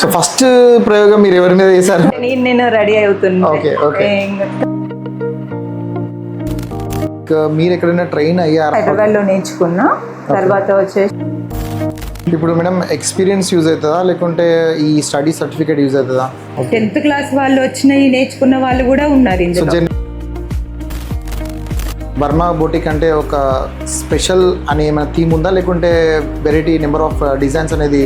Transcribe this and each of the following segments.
So first ప్రయోగం మీరు ఎవరి మీద చేశారు? నేను రెడీ అవుతున్నా. Okay okay. మీరు ఎక్కడైనా ట్రైన్ అయ్యారా? హైదరాబాద్ లో నేర్చుకున్నా. తర్వాత వచ్చేసి ఇప్పుడు మేడం ఎక్స్పీరియన్స్ యూజ్ అవుతుందా లేకుంటే ఈ స్టడీ సర్టిఫికేట్ యూజ్ అవుతుందా? 10th క్లాస్ వాళ్ళు వచ్చిన నేర్చుకున్న వాళ్ళు కూడా ఉన్నారు సో ఇందులో. వర్మ బొటిక్ అంటే ఒక స్పెషల్ అని ఏమైనా థీమ్ ఉందా లేకుంటే వెరైటీ నెంబర్ ఆఫ్ డిజైన్స్ అనేది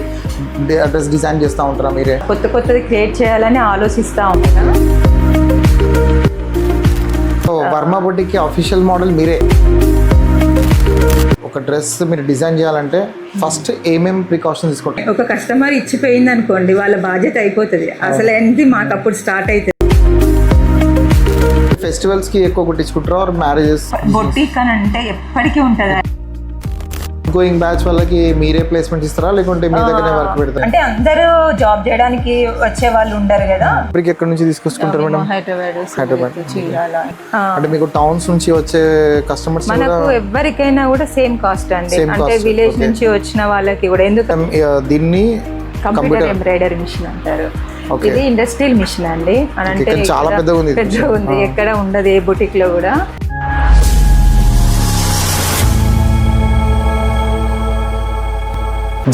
డ్రెస్ డిజైన్ చేస్తూ ఉంటారా మీరే? కొత్తది క్రియేట్ చేయాలని ఆలోచిస్తూ ఉంటాను. సో వర్మ బొటిక్కి అఫీషియల్ మోడల్ మీరే. ఒక డ్రెస్ మీరు డిజైన్ చేయాలంటే ఫస్ట్ ఏమేమి ప్రికాషన్స్ తీసుకుంటారు? ఒక కస్టమర్ ఇచ్చిపోయింది అనుకోండి, వాళ్ళ బాధ్యత అయిపోతుంది. అసలు ఏంటి మాకు అప్పుడు స్టార్ట్ అవుతుంది. ఫెస్టివల్స్ కి ఎక్కువ కుట్టించుకుంటారు ఆర్ మ్యారేజెస్? బొటిక్ అని అంటే ఎప్పటికీ ఉంటుంది. గోయింగ్ బ్యాచ్ వాళ్ళకి మీరే ప్లేస్మెంట్ ఇస్తారా లేకుంటే మీ దగ్గరే వర్క్ పెడతారా? అంటే అందరూ జాబ్ చేయడానికి వచ్చే వాళ్ళు ఉండరు కదా. ఇప్పటికి ఎక్కడి నుంచి తీసుకొచ్చుకుంటారు మేడం? హైదరాబాద్, చీరాల. అంటే మీకు టౌన్స్ నుంచి వచ్చే కస్టమర్స్ మనకు ఎవరికైనా కూడా సేమ్ కాస్ట్ అండి. అంటే విలేజ్ నుంచి వచ్చిన వాళ్ళకి కూడా. ఎందుకంటే దీన్ని కంప్యూటర్ ఎంబ్రాయిడరీ మిషన్ అంటారు. ఇది ఇండస్ట్రియల్ మిషన్ అండి. అని అంటే చాలా పెద్దగా ఉంది, ఎక్కడ ఉండదు ఏ బుటిక్ లో కూడా.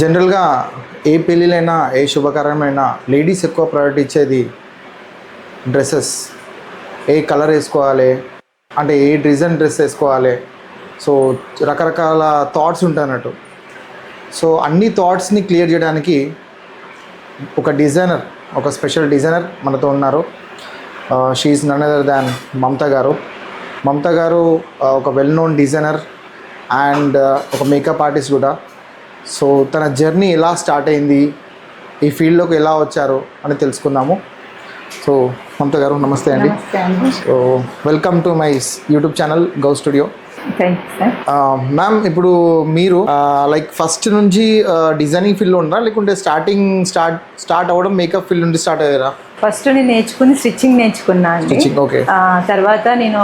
జనరల్గా ఏ పెళ్ళిళ్ళైనా ఏ శుభకార్యమైనా లేడీస్ ఎక్కువ ప్రయారిటీ ఇచ్చేది డ్రెస్సెస్. ఏ కలర్ వేసుకోవాలి అంటే ఏ డిజైన్ డ్రెస్ వేసుకోవాలి. సో రకరకాల థాట్స్ ఉంటాయి అన్నట్టు. సో అన్ని థాట్స్ని క్లియర్ చేయడానికి ఒక డిజైనర్, ఒక స్పెషల్ డిజైనర్ మనతో ఉన్నారు. She is none other than Mamata garu. Mamata garu ఒక వెల్ నోన్ డిజైనర్ అండ్ ఒక మేకప్ ఆర్టిస్ట్ కూడా. సో తన జర్నీ ఎలా స్టార్ట్ అయింది, ఈ ఫీల్డ్లోకి ఎలా వచ్చారు అని తెలుసుకుందాము. సో మమత గారు నమస్తే అండి. So welcome to my YouTube channel గౌ స్టూడియో. మ్యామ్, ఇప్పుడు మీరు లైక్ ఫస్ట్ నుంచి డిజైనింగ్ ఫీల్డ్లో ఉన్నారా లేకుంటే స్టార్ట్ అవ్వడం మేకప్ ఫీల్డ్ నుండి స్టార్ట్ అయ్యారా? ఫస్ట్ నేను నేర్చుకుని స్టిచ్చింగ్ నేర్చుకున్నా అండి. ఓకే. తర్వాత నేను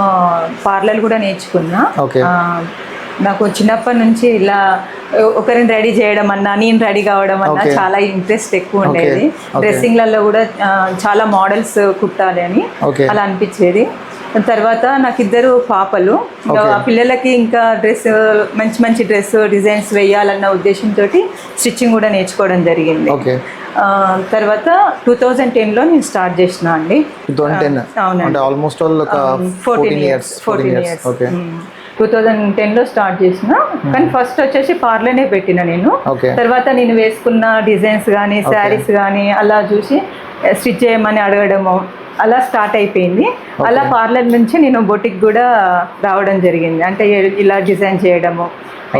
పార్లర్ కూడా నేర్చుకున్నా. ఓకే. నాకు చిన్నప్పటి నుంచి ఇలా ఒకరిని రెడీ చేయడం అన్నా, నేను రెడీ కావడం అన్నా చాలా ఇంట్రెస్ట్ ఎక్కువ ఉండేది. డ్రెస్సింగ్లలో కూడా చాలా మోడల్స్ కుట్టాలి అని అలా అనిపించేది. తర్వాత నాకు 2 పాపలు. పిల్లలకి ఇంకా మంచి మంచి డ్రెస్ డిజైన్స్ వేయాలన్న ఉద్దేశంతో స్టిచ్చింగ్ కూడా నేర్చుకోవడం జరిగింది. తర్వాత 2010లో నేను స్టార్ట్ చేసిన అండి. 2010లో స్టార్ట్ చేసిన. కానీ ఫస్ట్ వచ్చేసి పార్లర్నే పెట్టిన నేను. తర్వాత నేను వేసుకున్న డిజైన్స్ కానీ శారీస్ కానీ అలా చూసి స్టిచ్ చేయమని అడగడము అలా స్టార్ట్ అయిపోయింది. అలా పార్లర్ నుంచి నేను బొటిక్ కూడా రావడం జరిగింది. అంటే ఇలా డిజైన్ చేయడము,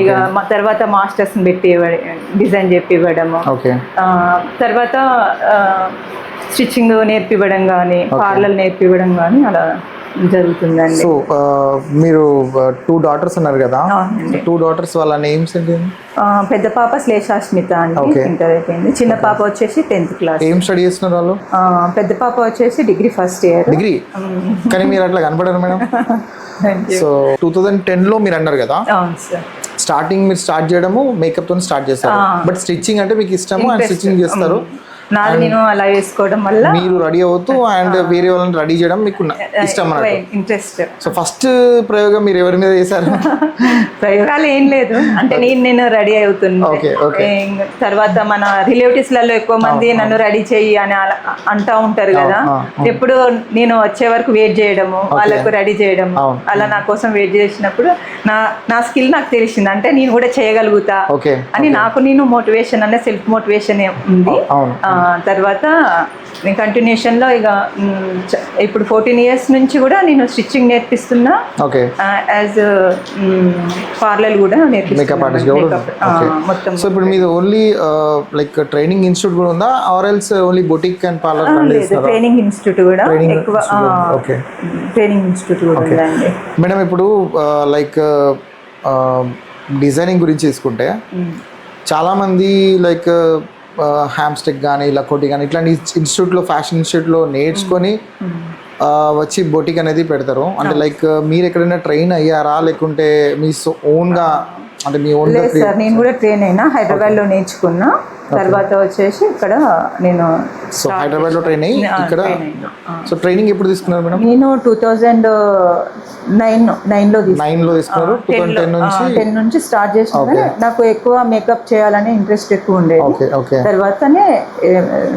ఇక తర్వాత మాస్టర్స్ని పెట్టి డిజైన్ చెప్పి ఇవ్వడము, తర్వాత స్టిచ్చింగ్ నేర్పివ్వడం కానీ పార్లర్ నేర్పివ్వడం కానీ అలా జరుగుతుందండి. సో మీరు 2 daughters ఉన్నారు కదా, 2 daughters వాళ్ళ నేమ్స్ ఏంటి? పెద్ద పాప శ్లేషాస్మిత అండి, ఇంటర్ అయిపోయింది. చిన్న పాప వచ్చేసి 10th క్లాస్. ఏం స్టడీ చేస్తున్నారు వాళ్ళు? పెద్ద పాప వచ్చేసి డిగ్రీ ఫస్ట్ ఇయర్. డిగ్రీ? కానీ మీరు అట్లా కనపడారు మేడం. సో 2010లో మీరు అన్నారు కదా, స్టార్టింగ్ మీరు స్టార్ట్ చేయడము మేకప్ తో స్టార్ట్ చేస్తారు. బట్ స్టిచ్చింగ్ అంటే మీకు ఇష్టము అండ్ స్టిచ్చింగ్ చేస్తారు. నేను అలా వేసుకోవడం వల్ల మీరు రెడీ అవుతూ అండ్ వేరే వాళ్ళని రెడీ చేయడం మీకు ఇష్టం అన్నట్టు, ఇంట్రెస్ట్. సో ఫస్ట్ ప్రయోగం మీరు ఎవరి మీద చేశారు? ప్రయోగాలు ఏం లేదు, అంటే నేను రెడీ అవుతున్నా. తర్వాత మన రిలేటివ్స్ లలో ఎక్కువ మంది నన్ను రెడీ చెయ్యి అని అంటూ ఉంటారు కదా. ఎప్పుడు నేను వచ్చే వరకు వెయిట్ చేయడము, వాళ్ళకు రెడీ చేయడము, అలా నా కోసం వెయిట్ చేసినప్పుడు నా స్కిల్ నాకు తెలిసింది. అంటే నేను కూడా చేయగలుగుతా అని నాకు నేను మోటివేషన్ అనే సెల్ఫ్ మోటివేషన్ ఉంది. తర్వాత నేను కంటిన్యూషన్లో ఇక ఇప్పుడు 14 years నుంచి కూడా నేను స్టిచ్చింగ్ నేర్పిస్తున్నా. యాజ్ పార్లర్ కూడా నేర్పిస్తున్నా మొత్తం. సో ఇప్పుడు మీది ఓన్లీ లైక్ ట్రైనింగ్ ఇన్స్టిట్యూట్ కూడా ఉందా or else only boutique and parlour? Training institute కూడా ఎక్కువ, ట్రైనింగ్ ఇన్స్టిట్యూట్ కూడా ఉందండి. మేడం, ఇప్పుడు లైక్ డిజైనింగ్ గురించి తీసుకుంటే చాలామంది లైక్ హ్యామ్స్టిక్ కానీ లకోటి కానీ ఇట్లాంటి ఇన్స్టిట్యూట్లో, ఫ్యాషన్ ఇన్స్టిట్యూట్లో నేర్చుకొని వచ్చి బొటిక్ అనేది పెడతారు. అంటే లైక్ మీరు ఎక్కడైనా ట్రైన్ అయ్యారా లేకుంటే మీ ఓన్గా అంటే మీ ఓన్ లేదు సార్, నేను కూడా ట్రైన్ అయినా, హైదరాబాద్లో నేర్చుకున్నా. తర్వాత వచ్చేసి ఇక్కడ నేను సో హైదరాబాద్లో ట్రైన్ అయ్యి ఇక్కడ. సో ట్రైనింగ్ ఎప్పుడు తీసుకున్నారు మేడం? నేను 2009లో తీసుకున్నారు. 10 నుంచి స్టార్ట్ చేసిన. నాకు ఎక్కువ మేకప్ చేయాలని ఇంట్రెస్ట్ ఎక్కువ ఉండేది. తర్వాతనే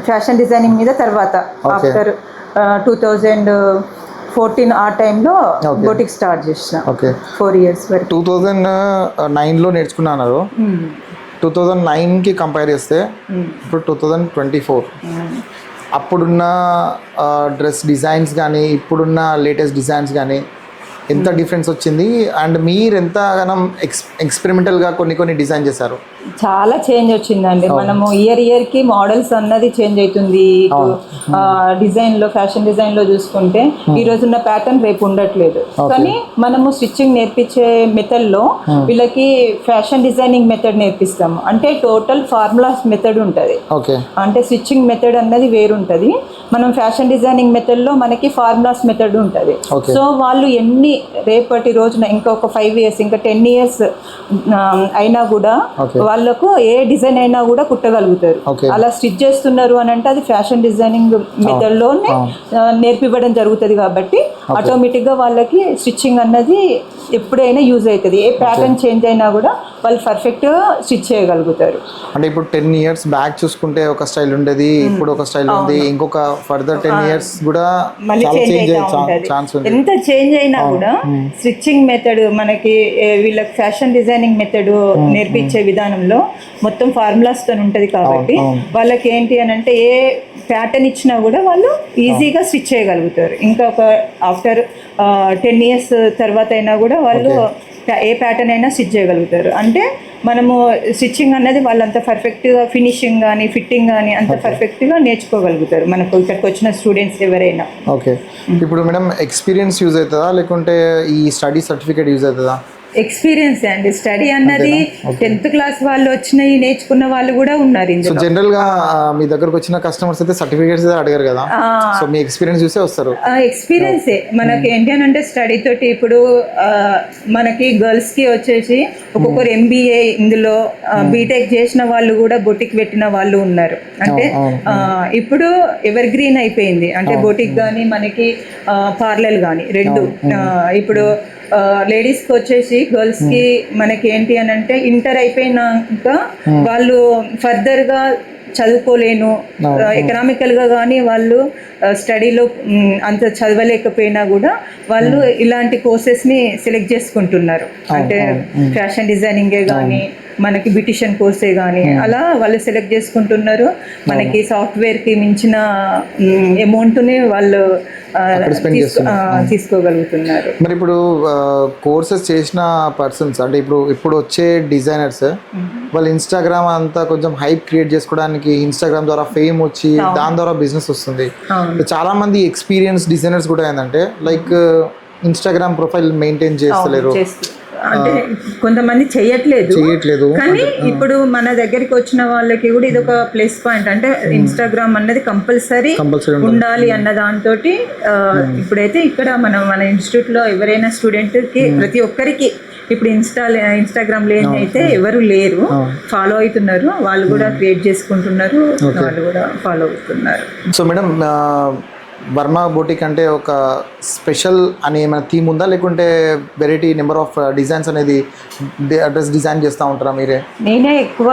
ఫ్యాషన్ డిజైనింగ్ మీద తర్వాత ఆఫ్టర్ 2014 ఆ టైంలో బొటిక్ స్టార్ట్ చేసిన. 4 years వరకు. 2009లో నేర్చుకున్నారు. 2009కి కంపేర్ చేస్తే ఇప్పుడు 2024 అప్పుడున్న డ్రెస్ డిజైన్స్ కానీ ఇప్పుడున్న లేటెస్ట్ డిజైన్స్ కానీ ఎంత డిఫరెన్స్ వచ్చింది? అండ్ మీరు ఎంతగానం ఎక్స్పెరిమెంటల్గా కొన్ని డిజైన్ చేశారు? చాలా చేంజ్ వచ్చిందండి. మనము ఇయర్కి మోడల్స్ అన్నది చేంజ్ అవుతుంది. డిజైన్లో, ఫ్యాషన్ డిజైన్లో చూసుకుంటే ఈ రోజున్న ప్యాటర్న్ రేపు ఉండట్లేదు. కానీ మనము స్టిచ్చింగ్ నేర్పించే మెథడ్లో వీళ్ళకి ఫ్యాషన్ డిజైనింగ్ మెథడ్ నేర్పిస్తాము. అంటే టోటల్ ఫార్ములాస్ మెథడ్ ఉంటుంది. అంటే స్టిచ్చింగ్ మెథడ్ అన్నది వేరుంటుంది. మనం ఫ్యాషన్ డిజైనింగ్ మెథడ్లో మనకి ఫార్ములాస్ మెథడ్ ఉంటుంది. సో వాళ్ళు ఎన్ని రేపటి రోజున ఇంకొక 5 years ఇంకా 10 years అయినా కూడా వాళ్ళకు ఏ డిజైన్ అయినా కూడా కుట్టగలుగుతారు. అలా స్టిచ్ చేస్తున్నారు అని అంటే అది ఫ్యాషన్ డిజైనింగ్ మెథడ్లోనే నేర్పివ్వడం జరుగుతుంది. కాబట్టి ఆటోమేటిక్గా వాళ్ళకి స్టిచ్చింగ్ అన్నది ఎప్పుడైనా యూజ్ అవుతుంది. ఏ ప్యాటర్న్ చేంజ్ అయినా కూడా వాళ్ళు పర్ఫెక్ట్గా స్టిచ్ చేయగలుగుతారు. అంటే ఇప్పుడు 10 years బ్యాక్ చూసుకుంటే ఒక స్టైల్ ఉండేది, ఇప్పుడు ఒక స్టైల్ ఉంది. ఇంకొక ఫర్దర్ 10 years కూడా ఎంత చేంజ్ అయినా కూడా స్టిచ్చింగ్ మెథడ్ మనకి వీళ్ళకి ఫ్యాషన్ డిజైనింగ్ మెథడ్ నేర్పించే విధానంలో మొత్తం ఫార్ములాస్ తో ఉంటది. కాబట్టి వాళ్ళకి ఏంటి అని అంటే ఏ ప్యాటర్న్ ఇచ్చినా కూడా వాళ్ళు ఈజీగా స్టిచ్ చేయగలుగుతారు. ఇంకా ఒక ఆఫ్టర్ 10 years తర్వాత అయినా కూడా వాళ్ళు ఏ ప్యాటర్న్ అయినా స్టిచ్ చేయగలుగుతారు. అంటే మనము స్టిచ్చింగ్ అనేది వాళ్ళంత పర్ఫెక్ట్గా ఫినిషింగ్ కానీ ఫిట్టింగ్ కానీ అంత పర్ఫెక్ట్గా నేర్చుకోగలుగుతారు మనకు ఇక్కడికి వచ్చిన స్టూడెంట్స్ ఎవరైనా. ఓకే, ఇప్పుడు మేడం ఎక్స్పీరియన్స్ యూజ్ అవుతుందా లేకుంటే ఈ స్టడీ సర్టిఫికేట్ యూజ్ అవుతుందా? ఎక్స్పీరియన్స్ అండి. స్టడీ అన్నది 10th క్లాస్ వాళ్ళు వచ్చినవి నేర్చుకున్న వాళ్ళు కూడా ఉన్నారు. సో జనరల్ గా మీ దగ్గరకు వచ్చిన కస్టమర్స్ అయితే సర్టిఫికేట్స్ అడిగారు కదా, సో మీ ఎక్స్పీరియన్స్ చూసే వస్తారు. ఎక్స్పీరియన్సే మనకి ఏంటి అని అంటే స్టడీ తోటి ఇప్పుడు మనకి గర్ల్స్ కి వచ్చేసి ఒక్కొక్కరు MBA ఇందులో బీటెక్ చేసిన వాళ్ళు కూడా బొటిక్ పెట్టిన వాళ్ళు ఉన్నారు. అంటే ఇప్పుడు ఎవర్ గ్రీన్ అయిపోయింది. అంటే బొటిక్ కానీ మనకి పార్లర్ కానీ రెండు. ఇప్పుడు లేడీస్కి వచ్చేసి గర్ల్స్కి మనకి ఏంటి అని అంటే ఇంటర్ అయిపోయినాక వాళ్ళు ఫర్దర్గా చదువుకోలేను, ఎకనామికల్గా కానీ వాళ్ళు స్టడీలో అంత చదవలేకపోయినా కూడా వాళ్ళు ఇలాంటి కోర్సెస్ని సెలెక్ట్ చేసుకుంటున్నారు. అంటే ఫ్యాషన్ డిజైనింగే కానీ మనకి బ్యూటిషియన్ కోర్సే కానీ అలా వాళ్ళు సెలెక్ట్ చేసుకుంటున్నారు. మనకి సాఫ్ట్వేర్కి మించిన అమౌంట్ని వాళ్ళు తీసుకోగలుగుతున్నారు. మరి ఇప్పుడు కోర్సెస్ చేసిన పర్సన్స్ అంటే ఇప్పుడు వచ్చే డిజైనర్స్ వాళ్ళు ఇన్స్టాగ్రామ్ అంతా కొంచెం హైప్ క్రియేట్ చేసుకోవడానికి ఇన్స్టాగ్రామ్ ద్వారా ఫేమ్ వచ్చి దాని ద్వారా బిజినెస్ వస్తుంది. చాలా మంది ఎక్స్పీరియన్స్ డిజైనర్స్ కూడా ఏంటంటే లైక్ ఇన్స్టాగ్రామ్ ప్రొఫైల్ మెయింటైన్ చేస్తలేరు. అంటే కొంతమంది చెయ్యట్లేదు. కానీ ఇప్పుడు మన దగ్గరికి వచ్చిన వాళ్ళకి కూడా ఇది ఒక ప్లస్ పాయింట్. అంటే ఇన్స్టాగ్రామ్ అన్నది కంపల్సరీ ఉండాలి అన్న దాంతో ఇప్పుడైతే ఇక్కడ మన ఇన్స్టిట్యూట్ లో ఎవరైనా స్టూడెంట్ కి ప్రతి ఒక్కరికి ఇప్పుడు ఇన్స్టాగ్రామ్ లేని అయితే ఎవరు లేరు, ఫాలో అవుతున్నారు. వాళ్ళు కూడా క్రియేట్ చేసుకుంటున్నారు, వాళ్ళు కూడా ఫాలో అవుతున్నారు. సో మేడం వర్మ బొటిక్ అంటే ఒక స్పెషల్ అని ఏమైనా థీమ్ ఉందా లేకుంటే వెరైటీ నెంబర్ ఆఫ్ డిజైన్స్ అనేది డ్రెస్ డిజైన్ చేస్తూ ఉంటారా మీరే? నేనే ఎక్కువ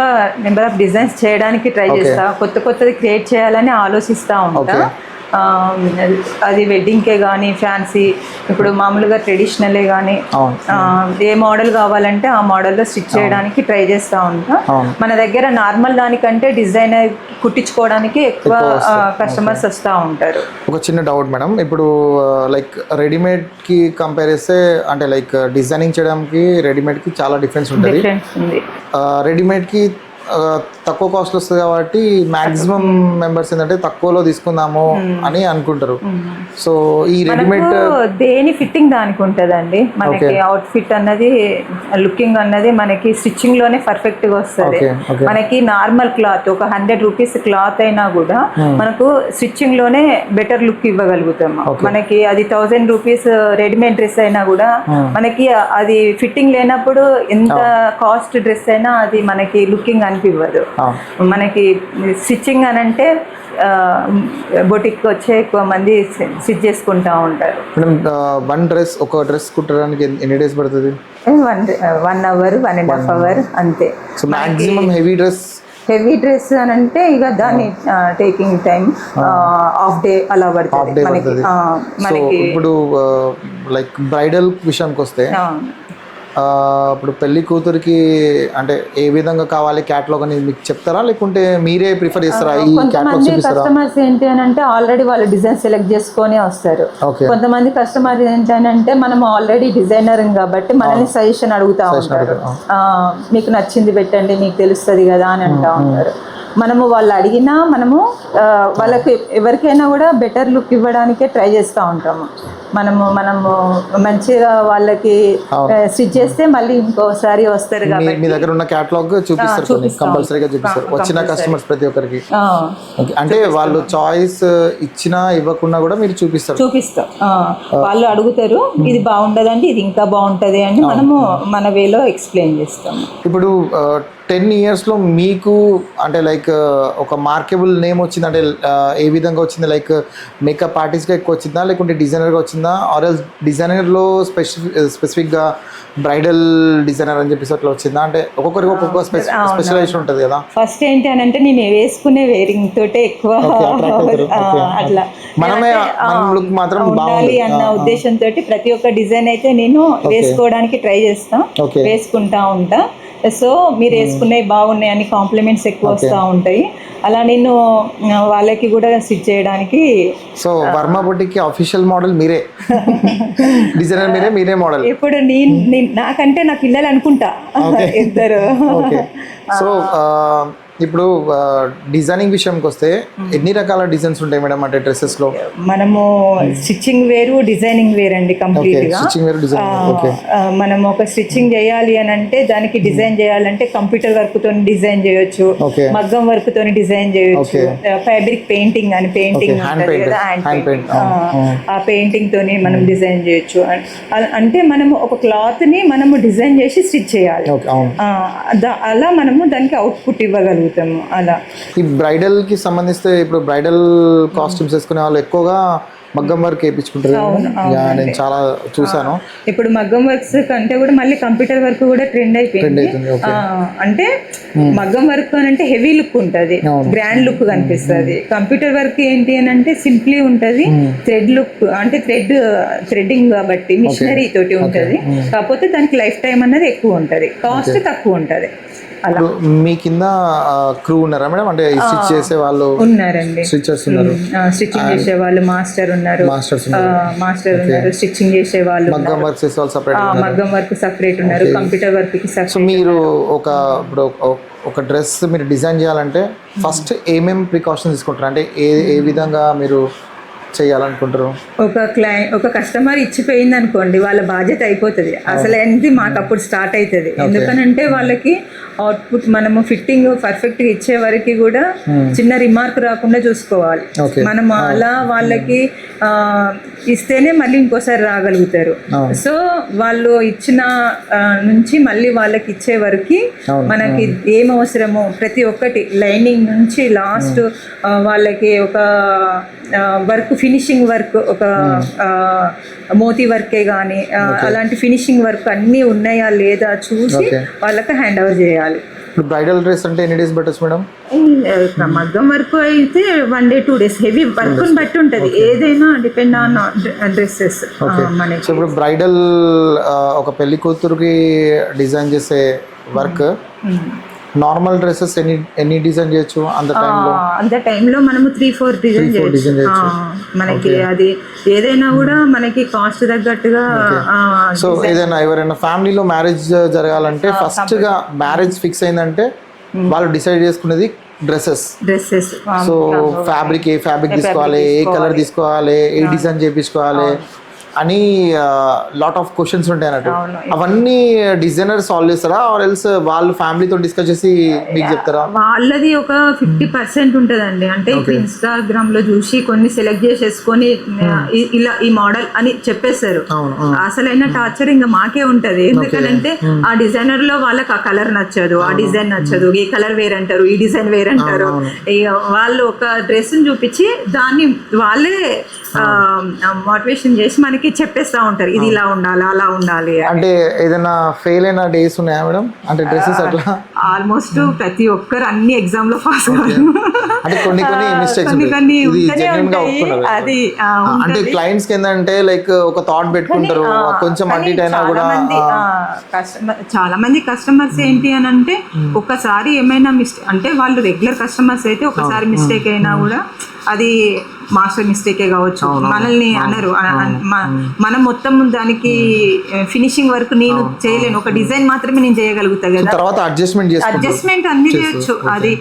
నెంబర్ ఆఫ్ డిజైన్స్ చేయడానికి ట్రై చేస్తా, కొత్తది క్రియేట్ చేయాలని ఆలోచిస్తూ ఉంటా. అది వెడ్డింగ్కే కానీ ఫ్యాన్సీ ఇప్పుడు మామూలుగా ట్రెడిషనలే కానీ ఏ మోడల్ కావాలంటే ఆ మోడల్లో స్టిచ్ చేయడానికి ట్రై చేస్తూ ఉంటా. మన దగ్గర నార్మల్ దానికంటే డిజైనర్ కుట్టించుకోవడానికి ఎక్కువ కస్టమర్స్ వస్తూ ఉంటారు. ఒక చిన్న డౌట్ మేడం, ఇప్పుడు లైక్ రెడీమేడ్కి కంపేర్ చేస్తే అంటే లైక్ డిజైనింగ్ చేయడానికి రెడీమేడ్కి చాలా డిఫరెన్స్ ఉంటుంది. రెడీమేడ్కి తక్కువ కాస్ట్ వస్తుంది కాబట్టి మాక్సిమం మెంబర్స్ ఏంటంటే తక్కువలో తీసుకుందాము అని అనుకుంటారు. సో ఈ రెడీమేడ్ దేని ఫిట్టింగ్ దానికి ఉంటుందండి. మనకి అవుట్ ఫిట్ అన్నది లుకింగ్ అన్నది మనకి స్టిచ్చింగ్ లోనే పర్ఫెక్ట్ గా వస్తుంది. మనకి నార్మల్ క్లాత్ ఒక 100 రూపీస్ క్లాత్ అయినా కూడా మనకు స్టిచ్చింగ్ లోనే బెటర్ లుక్ ఇవ్వగలుగుతాం. మనకి అది 1000 రూపీస్ రెడీమేడ్ డ్రెస్ అయినా కూడా మనకి అది ఫిట్టింగ్ లేనప్పుడు ఎంత కాస్ట్ డ్రెస్ అయినా అది మనకి లుకింగ్ అనిపివ్వదు. మనకి స్టిచ్చింగ్ అని అంటే బొటిక్ వచ్చే ఎక్కువ మంది స్టిచ్ చేసుకుంటా ఉంటారు. ఒక డ్రెస్ కుట్టడానికి ఎన్ని డేస్ పడుతుంది? 1 అవర్ 1.5 అవర్ అంతే. సో మాక్సిమం హెవీ డ్రెస్ అని అంటే ఇక దాన్ని టేకింగ్ టైం హాఫ్ డే అలా పడుతుంది మనకి. ఇప్పుడు లైక్ బ్రైడల్ విషయానికి వస్తే ఇప్పుడు పెళ్లి కూతురికి అంటే ఏ విధంగా కావాలి క్యాటలాగ్ అని మీకు చెప్తారా, లేకుంటే మీరే ప్రిఫర్ చేస్తారా? ఈ క్యాటలాగ్ చూపిస్తారా? కస్టమర్స్ ఏంటి అని అంటే ఆల్రెడీ వాళ్ళు డిజైన్ సెలెక్ట్ చేసుకొని వస్తారు. కొంతమంది కస్టమర్ ఏంటంటే మనం ఆల్రెడీ డిజైనర్ కాబట్టి మనల్ని సజెషన్ అడుగుతా ఉంటారు. మీకు నచ్చింది పెట్టండి, మీకు తెలుస్తుంది కదా అని అంటా ఉంటారు. మనము వాళ్ళు అడిగినా మనము వాళ్ళకి ఎవరికైనా కూడా బెటర్ లుక్ ఇవ్వడానికే ట్రై చేస్తూ ఉంటాము. మనము మంచిగా వాళ్ళకి స్టిచ్ చేస్తే మళ్ళీ ఇంకోసారి వస్తారు కాబట్టి మీ దగ్గర ఉన్న క్యాటలాగ్ చూపిస్తారు, కంపల్సరీగా చూపిస్తారు వచ్చిన కస్టమర్స్ ప్రతి ఒక్కరికి. అంటే వాళ్ళు చాయిస్ ఇచ్చినా ఇవ్వకుండా కూడా మీరు చూపిస్తాం. వాళ్ళు అడుగుతారు ఇది బాగుంటదండి, ఇది ఇంకా బాగుంటది అని మనము మన వేలో ఎక్స్ప్లెయిన్ చేస్తాం. ఇప్పుడు 10 yearsలో మీకు అంటే లైక్ ఒక మార్కెబుల్ నేమ్ వచ్చింది అంటే ఏ విధంగా వచ్చింది? లైక్ మేకప్ ఆర్టిస్ట్గా ఎక్కువ వచ్చిందా, లేకుంటే డిజైనర్గా వచ్చిందా, ఆర్ ఎల్స్ డిజైనర్లో స్పెసిఫిక్గా బ్రైడల్ డిజైనర్ అని చెప్పేసి అట్లా వచ్చిందా? అంటే ఒక్కొక్కరికి ఒక్కొక్క స్పెషలైజేషన్ ఉంటుంది కదా. ఫస్ట్ ఏంటి అని అంటే నేను వేసుకునే వేరింగ్ తోటే ఎక్కువ అట్లా మనమే లుక్ మాత్రం బాగుండాలి అన్న ఉద్దేశంతో ప్రతి ఒక్క డిజైన్ అయితే నేను వేసుకోవడానికి ట్రై చేస్తా, వేసుకుంటా ఉంటా. సో మీరు వేసుకునేవి బాగున్నాయి అని కాంప్లిమెంట్స్ ఎక్కువ వస్తూ ఉంటాయి. అలా నేను వాళ్ళకి కూడా స్టిచ్ చేయడానికి. So Varma boutique official model మీరే, డిజైనర్ మీరే మోడల్. ఇప్పుడు నాకంటే నా పిల్లలు అనుకుంటా ఇద్దరు. సో ఇప్పుడు డిజైనింగ్ విషయంకి వస్తే ఎన్ని రకాల డిజైన్స్ ఉంటాయి మేడం అంటే డ్రెస్సెస్లో? మనము స్టిచ్చింగ్ వేరు డిజైనింగ్ వేరు అండి కంప్లీట్ గా. మనం ఒక స్టిచ్చింగ్ చేయాలి అని అంటే దానికి డిజైన్ చేయాలంటే కంప్యూటర్ వర్క్ తోని డిజైన్ చేయొచ్చు, మగ్గం వర్క్ తోని డిజైన్ చేయొచ్చు, ఫ్యాబ్రిక్ పెయింటింగ్ అని పెయింటింగ్ ఉంటుంది కదా, హ్యాండ్ పెయింట్, ఆ పెయింటింగ్ తోని మనం డిజైన్ చేయొచ్చు. అంటే మనము ఒక క్లాత్ ని మనము డిజైన్ చేసి స్టిచ్ చేయాలి. అలా మనము దానికి అవుట్పుట్ ఇవ్వగలుగుతాం. అలా ఈ బ్రైడల్ కి సంబంధిస్తే ఇప్పుడు బ్రైడల్ కాస్ట్యూమ్స్ వేసుకునే వాళ్ళు ఎక్కువగా మగ్గం వర్క్ వేయించుకుంటారు. నేను చాలా చూసాను. ఇప్పుడు మగ్గం వర్క్స్ కంటే కూడా మళ్ళీ కంప్యూటర్ వర్క్ కూడా ట్రెండ్ అయిపోయింది. అంటే మగ్గం వర్క్ అని అంటే హెవీ లుక్ ఉంటది, గ్రాండ్ లుక్ కనిపిస్తుంది. కంప్యూటర్ వర్క్ ఏంటి అని అంటే సింప్లీ ఉంటది, థ్రెడ్ లుక్ అంటే థ్రెడ్డింగ్ కాబట్టి మిషనరీ తోటి ఉంటది. కాకపోతే దానికి లైఫ్ టైం అన్నది ఎక్కువ ఉంటది, కాస్ట్ తక్కువ ఉంటది. మీ కింద క్రూ ఉన్నారా మేడం? అంటే స్టిచ్ చేసే వాళ్ళు ఉన్నారండి, స్టిచెస్ ఉన్నారు, స్టిచ్చింగ్ చేసే వాళ్ళు మాస్టర్ ఉన్నారు, స్టిచ్చింగ్ చేసే వాళ్ళు, మగ్గం వర్క్ చేసే వాళ్ళు సెపరేట్, మగ్గం వర్క్ సెపరేట్ ఉన్నారు, కంప్యూటర్ వర్క్ కి సెపరేట్. సో మీరు ఒక డ్రెస్ మీరు డిజైన్ చేయాలంటే ఫస్ట్ ఏమేమి ప్రికాషన్స్ తీసుకుంటారు? అంటే ఏ విధంగా మీరు చేయాలనుకుంటారు? ఒక కస్టమర్ ఇచ్చిపోయింది అనుకోండి, వాళ్ళ బాధ్యత అయిపోతుంది. అసలు ఏంటి మాకు అప్పుడు స్టార్ట్ అవుతుంది. ఎందుకనంటే వాళ్ళకి అవుట్పుట్ మనము ఫిట్టింగ్ పర్ఫెక్ట్ గా ఇచ్చే వరకు కూడా చిన్న రిమార్క్ రాకుండా చూసుకోవాలి. మనం అలా వాళ్ళకి ఇస్తేనే మళ్ళీ ఇంకోసారి రాగలుగుతారు. సో వాళ్ళు ఇచ్చిన నుంచి మళ్ళీ వాళ్ళకి ఇచ్చే వరకు మనకి ఏం అవసరమో ప్రతి ఒక్కటి లైనింగ్ నుంచి లాస్ట్ వాళ్ళకి ఒక వర్క్ ఫినిషింగ్ వర్క్, ఒక మోతీ వర్కే కానీ అలాంటి ఫినిషింగ్ వర్క్ అన్నీ ఉన్నాయా లేదా చూసి వాళ్ళకి హ్యాండ్ ఓవర్ చేయాలి. బ్రైడల్ డ్రెస్ అంటే ఎన్ని డేస్ పట్టచ్చు మేడం? మగ్గం వర్క్ అయితే 1 day 2 days, హెవీ వర్క్ బట్టి ఉంటుంది, ఏదైనా డిపెండ్ ఆన్ డ్రెస్సెస్. ఇప్పుడు బ్రైడల్ ఒక పెళ్లి కూతురుకి డిజైన్ చేసే వర్క్ నార్మల్ డ్రెస్సెస్ ఎన్ని డిజైన్ చేయొచ్చు అంత టైంలో? మనము 3-4 డిజైన్ చేయొచ్చు. మనకి అది ఏదైనా కూడా మనకి కాస్ట్ తగ్గట్టుగా. సో ఏదైనా ఎవరైనా ఫ్యామిలీలో మ్యారేజ్ జరగాలంటే ఫస్ట్ గా మ్యారేజ్ ఫిక్స్ అయిందంటే వాళ్ళు డిసైడ్ చేసుకునేది డ్రెస్సెస్. సో ఫ్యాబ్రిక్ ఏ ఫ్యాబ్రిక్ తీసుకోవాలి, ఏ కలర్ తీసుకోవాలి, ఏ డిజైన్ చేయించుకోవాలి అని లాట్ ఆఫ్ క్వశ్చన్స్ ఉంటాయి అన్నట్టు. అవన్నీ డిజైనర్ సాల్వ్ చేస్తారా ఆర్ ఎల్స్ వాళ్ళు ఫ్యామిలీతో డిస్కస్ చేసి మీకు చెప్తారా? వాళ్ళది ఒక 50% ఉంటుందండి. అంటే ఇప్పుడు ఇన్స్టాగ్రామ్ లో చూసి కొన్ని సెలెక్ట్ చేసేసుకొని ఇలా ఈ మోడల్ అని చెప్పేస్తారు. అసలైన టార్చర్ ఇంకా మాకే ఉంటది. ఎందుకంటే ఆ డిజైనర్ లో వాళ్ళకి ఆ కలర్ నచ్చదు, ఆ డిజైన్ నచ్చదు, ఈ కలర్ వేరంటారు, ఈ డిజైన్ వేరంటారు. వాళ్ళు ఒక డ్రెస్ చూపించి దాన్ని వాళ్ళే మోటివేషన్ చేసి మనకి చెప్పేస్తా ఉంటారు, ఇది ఇలా ఉండాలి, అలా ఉండాలి. అంటే ఏదైనా ఫెయిల్ అయిన డేస్ ఉన్నాయా మేడం? అంటే డ్రెస్సెస్ అట్లా ఆల్మోస్ట్ ప్రతి ఒక్కరు అన్ని ఎగ్జామ్ లో పాస్ కాదు. అంటే కొన్ని మిస్టేక్స్ అది అంటే క్లయింట్స్ కి ఏంటంటే లైక్ ఒక థాట్ పెట్టుకుంటారు, కొంచెం అటు ఇటు అయినా కూడా చాలా మంది కస్టమర్స్ ఏంటి అని అంటే ఒకసారి ఏమైనా మిస్టేక్ అంటే వాళ్ళు రెగ్యులర్ కస్టమర్స్ అయితే ఒకసారి మిస్టేక్ అయినా కూడా అది మాస్టర్ మిస్టేకే కావచ్చు, మనల్ని అనరు. మనం మొత్తం దానికి ఫినిషింగ్ వర్క్ నేను చేయలేను, ఒక డిజైన్ మాత్రమే నేను చేయగలుగుతా కదా. తర్వాత అడ్జస్ట్మెంట్ అన్ని చేయొచ్చు. అది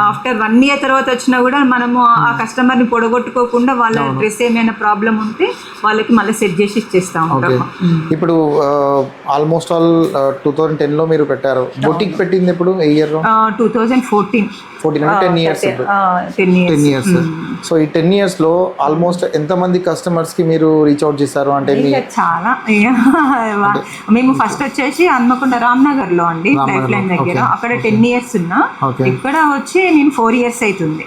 ఆఫ్టర్ 1 year తర్వాత వచ్చినా కూడా మనము ఆ కస్టమర్ ని పొడగొట్టుకోకుండా వాళ్ళ డ్రెస్ ఏమైనా ప్రాబ్లం ఉంటే వాళ్ళకి మళ్ళీ సెట్ చేసి ఇచ్చేస్తా ఉంటాం. ఇప్పుడు ఆల్మోస్ట్ ఆల్ 2010 లో మీరు పెట్టారు. బొటిక్ పెట్టింది ఎప్పుడు? ఏ ఇయర్ లో? 2014 అంటే 10 years. 10 years. సో ఈ 10 years లో ఆల్మోస్ట్ ఎంత మంది కస్టమర్స్ కి మీరు రీచ్ అవుట్ చేశారు? అంటే చాలా. మేము ఫస్ట్ వచ్చేసి హన్మకొండ రామ్నగర్ లో అండి, లైఫ్ లైన్ దగ్గర. అక్కడ 10 years ఉన్నా. ఇక్కడ వచ్చి నేను 4 years అవుతుంది.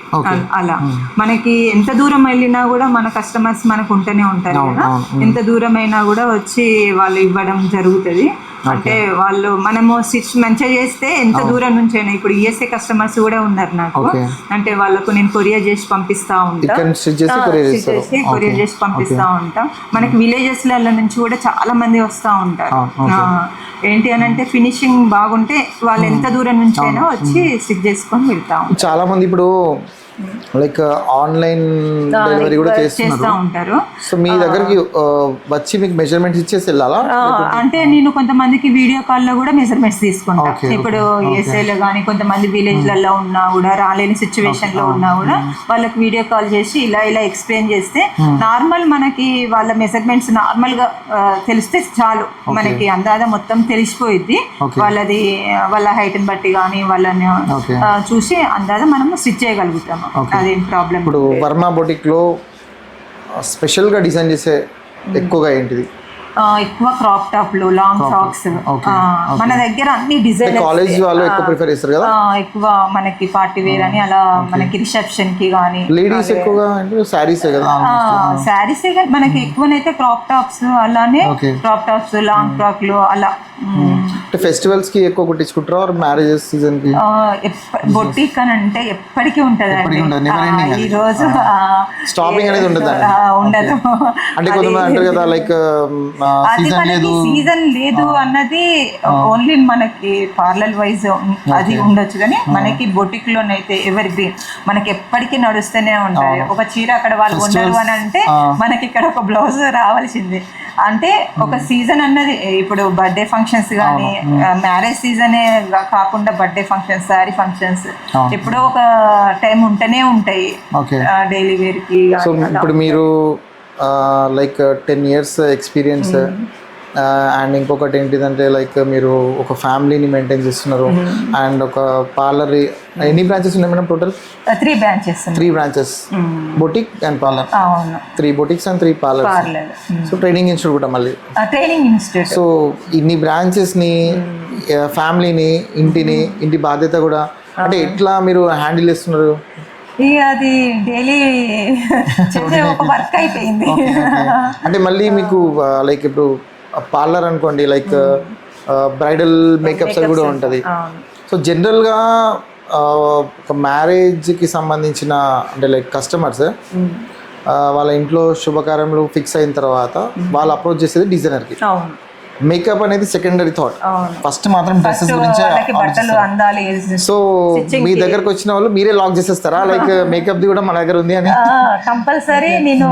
అలా మనకి ఎంత దూరం వెళ్ళినా కూడా మన కస్టమర్స్ మనకు ఉంటూనే ఉంటారు కదా. ఎంత దూరం అయినా కూడా వచ్చి వాళ్ళు ఇవ్వడం జరుగుతుంది. అంటే వాళ్ళు మనము స్టిచ్ మంచిగా చేస్తే ఎంత దూరం నుంచి అయినా. ఇప్పుడు యుఎస్ఏ కస్టమర్స్ కూడా ఉన్నారు నాకు. అంటే వాళ్ళకు నేను కొరియర్ చేసి పంపిస్తా ఉంటా, కొరియర్ చేసి పంపిస్తా ఉంటాం. మనకి విలేజెస్ ల నుంచి కూడా చాలా మంది వస్తూ ఉంటారు. ఏంటి అని అంటే ఫినిషింగ్ బాగుంటే వాళ్ళు ఎంత దూరం నుంచి అయినా వచ్చి స్టిచ్ చేసుకొని వెళ్తాం. చాలా మంది ఇప్పుడు లైక్ ఆన్లైన్ డెలివరీ కూడా చేస్తూ ఉంటారు. సో మీ దగ్గరికి వచ్చి మీకు మెజర్మెంట్స్ ఇచ్చేసి వెళ్ళాలా? అంటే నేను కొంతమందికి వీడియో కాల్ లో కూడా మెజర్మెంట్స్ తీసుకుంటాను. ఇప్పుడు యూఎస్ఏలో కానీ కొంతమంది విలేజ్లలో ఉన్నా కూడా రాలేని సిచ్యువేషన్ లో ఉన్నా కూడా వాళ్ళకి వీడియో కాల్ చేసి ఇలా ఇలా ఎక్స్ప్లెయిన్ చేస్తే నార్మల్ మనకి వాళ్ళ మెజర్మెంట్స్ నార్మల్ గా తెలిస్తే చాలు, మనకి అందాజ మొత్తం తెలిసిపోయిద్ది. వాళ్ళది వాళ్ళ హైట్ ని బట్టి కానీ వాళ్ళని చూసి అందాజ మనం స్టిచ్ చేయగలుగుతాం. అదేం ప్రాబ్లం. ఇప్పుడు వర్మ బొటిక్ లో స్పెషల్ గా డిజైన్ చేసే ఎక్కువగా ఏంటిది? ఎక్కువ క్రాప్ టాప్లు, లాంగ్ ఫ్రాక్స్. మన దగ్గర అన్ని డిజైన్ కాలేజ్ వాళ్ళు ఎక్కువ ప్రిఫర్ చేస్తారు కదా. ఎక్కువ మనకి పార్టీ వేర్ అని అలా మనకి రిసెప్షన్ కి కానీ. లేడీస్ ఎక్కువగా అంటే సారీస్ కదా. సారీసే కానీ మనకి ఎక్కువనైతే క్రాప్ టాప్స్, అలానే క్రాప్ టాప్స్, లాంగ్ ఫ్రాక్లు అలా. అంటే ఫెస్టివల్స్ కి ఎక్కువ కుట్టించుకుంటారు ఆర్ మ్యారేజెస్ సీజన్ కి? బొటిక్ అని అంటే ఎప్పటికీ ఉంటది. ఈ రోజు స్టాపింగ్ అనేది ఉండదు. అంటే కొంతమంది అంటారు కదా లైక్ సీజన్ లేదు అన్నది ఓన్లీ మనకి పార్లర్ వైజ్ అది ఉండొచ్చు, కానీ మనకి బొటిక్ లోనైతే ఎవరి గ్రీన్ మనకి ఎప్పటికీ నడుస్తూనే ఉంటాయి. ఒక చీర అక్కడ వాళ్ళు ఉండరు అని అంటే మనకి ఇక్కడ ఒక బ్లౌజ్ రావాల్సిందే. అంటే ఒక సీజన్ అన్నది ఇప్పుడు బర్త్డే ఫంక్షన్స్ కానీ మ్యారేజ్ సీజనే కాకుండా బర్త్డే ఫంక్షన్స్, సారీ ఫంక్షన్స్ ఎప్పుడో ఒక టైం ఉంటూనే ఉంటాయి డైలీ వేర్ కి. ఇప్పుడు మీరు లైక్ 10 years ఎక్స్పీరియన్స్ అండ్ ఇంకొకటి ఏంటిదంటే లైక్ మీరు ఒక ఫ్యామిలీని మెయింటైన్ చేస్తున్నారు అండ్ ఒక పార్లర్. ఎన్ని బ్రాంచెస్ ఉన్నాయి madam total? 3 branches. 3 branches, boutique and parlour. 3 boutiques and 3 parlors. So training institute కూడా మళ్ళీ ట్రైనింగ్ ఇన్స్టిట్యూట్. సో ఇన్ని బ్రాంచెస్ని, ఫ్యామిలీని, ఇంటి బాధ్యత కూడా అంటే ఎట్లా మీరు హ్యాండిల్ చేస్తున్నారు? అది డైలీ చేసే ఒక వర్క్ అయిపోయింది. అంటే మళ్ళీ మీకు లైక్ ఇప్పుడు పార్లర్ అనుకోండి, లైక్ బ్రైడల్ మేకప్స్ అవి కూడా ఉంటుంది. సో జనరల్గా ఒక మ్యారేజ్కి సంబంధించిన అంటే లైక్ కస్టమర్స్ వాళ్ళ ఇంట్లో శుభకార్యములు ఫిక్స్ అయిన తర్వాత వాళ్ళు అప్రోచ్ చేసేది డిజైనర్కి. మేకప్ అనేది సెకండరీ థాట్, అవును. ఫస్ట్ మాత్రం డ్రెస్సెస్ గురించి వాళ్ళకి బట్టలు అందాలి. సో మీ దగ్గరకు వచ్చిన వాళ్ళు మీరే లాక్ చేసేస్తారా లైక్ మేకప్ ది కూడా మన దగ్గర ఉంది అని? కంపల్సరీ నేను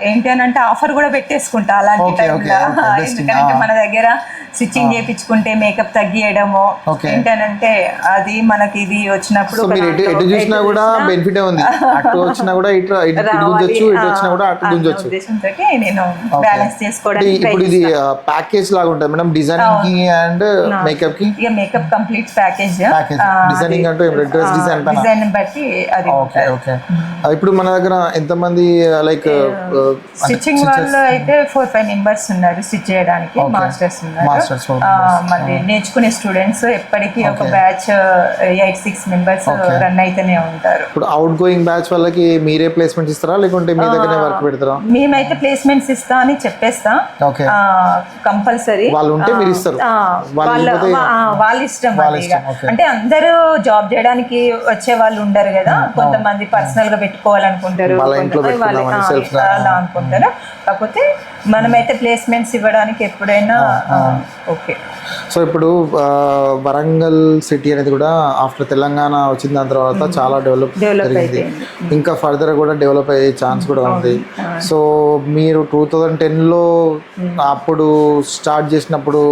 ఏంటి అని అంటే ఆఫర్ కూడా పెట్టేసుకుంటా అలాంటి టైంలో. ఎందుకంటే మన దగ్గర స్టిచ్చింగ్ చేయించుకుంటే మేకప్ తగ్గియడము ఏంటనంటే అది మనకి ఇది వచ్చినప్పుడు మీరు ఎటు చూసినా కూడా బెనిఫిట్ ఉంది, అటు వచ్చినా కూడా ఇటు గుంజొచ్చు, ఇటు వచ్చినా కూడా అటు గుంజొచ్చు ఉద్దేశంతో నేను బ్యాలెన్స్ చేసుకోవడానికి. ఇప్పుడు ఇది ప్యాకేజ్ లాగా ఉంటుంది మేడం, డిజైనింగ్ కి అండ్ మేకప్ కి? ఇక మేకప్ కంప్లీట్ ప్యాకేజ్. డిజైనింగ్ అంటే డ్రెస్ డిజైన్ బట్టి అది. Okay okay. ఇప్పుడు మన దగ్గర ఎంతమంది లైక్ స్టిచ్చింగ్ వాళ్ళు అయితే 4-5 మెంబర్స్ ఉన్నారు స్టిచ్ చేయడానికి, మాస్టర్స్ ఉన్నారు. మళ్ళీ నేర్చుకునే స్టూడెంట్స్ ఎప్పటికీ ఒక బ్యాచ్ 8-6 మెంబర్స్ రన్ అయితేనే ఉంటారు. ఇప్పుడు అవుట్ గోయింగ్ బ్యాచ్ వాళ్ళకి మీరే ప్లేస్మెంట్ ఇస్తారా లేకుంటే మీ దగ్గరే వర్క్ పెడతారా? మేమైతే ప్లేస్మెంట్స్ ఇస్తా అని చెప్పేస్తా, కంపల్సరీ. వాళ్ళు ఉంటే మీరు ఇస్తారు, వాళ్ళ ఇష్టం. అంటే అందరూ జాబ్ చేయడానికి వచ్చే వాళ్ళు ఉండరు కదా, కొంతమంది పర్సనల్ గా పెట్టుకోవాలనుకుంటారు, అలా అనుకుంటారు. కాకపోతే మనమైతే ప్లేస్మెంట్స్ ఇవ్వడానికి ఎప్పుడైనా ఓకే. సో ఇప్పుడు వరంగల్ సిటీ అనేది కూడా ఆఫ్టర్ తెలంగాణ వచ్చిన దాని తర్వాత చాలా డెవలప్ జరిగింది, ఇంకా ఫర్దర్ కూడా డెవలప్ అయ్యే ఛాన్స్ కూడా ఉంది. సో మీరు 2010లో అప్పుడు స్టార్ట్ చేసినప్పుడు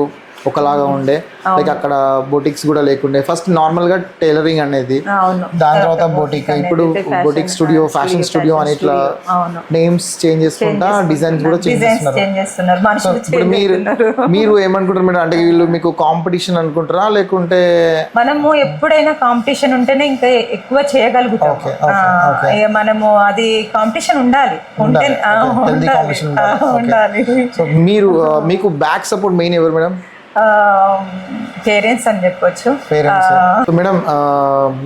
ఒకలాగా ఉండే, లైక్ అక్కడ బొటిక్స్ కూడా లేకుండే. ఫస్ట్ నార్మల్ గా టైలరింగ్ అనేది, దాని తర్వాత బొటిక్, ఇప్పుడు బొటిక్ స్టూడియో, ఫ్యాషన్ స్టూడియో అని ఇట్లా నేమ్స్ చేంజ్ చేసుకుంటా డిజైన్స్ కూడా చేంజ్ చేస్తున్నారు. ఇప్పుడు మీరు ఏమనుకుంటారు మేడం, అంటే వీళ్ళు మీకు కాంపిటీషన్ అనుకుంటారా లేకుంటే? మనము ఎప్పుడైనా కాంపిటీషన్ ఉంటేనే ఇంకా ఎక్కువ చేయగలుగుతాం. మనము అది కాంపిటీషన్ ఉండాలి. సో మీకు బ్యాక్ సపోర్ట్ మెయిన్ ఎవరు మేడం? పేరెంట్స్ అని చెప్పొచ్చు. మేడం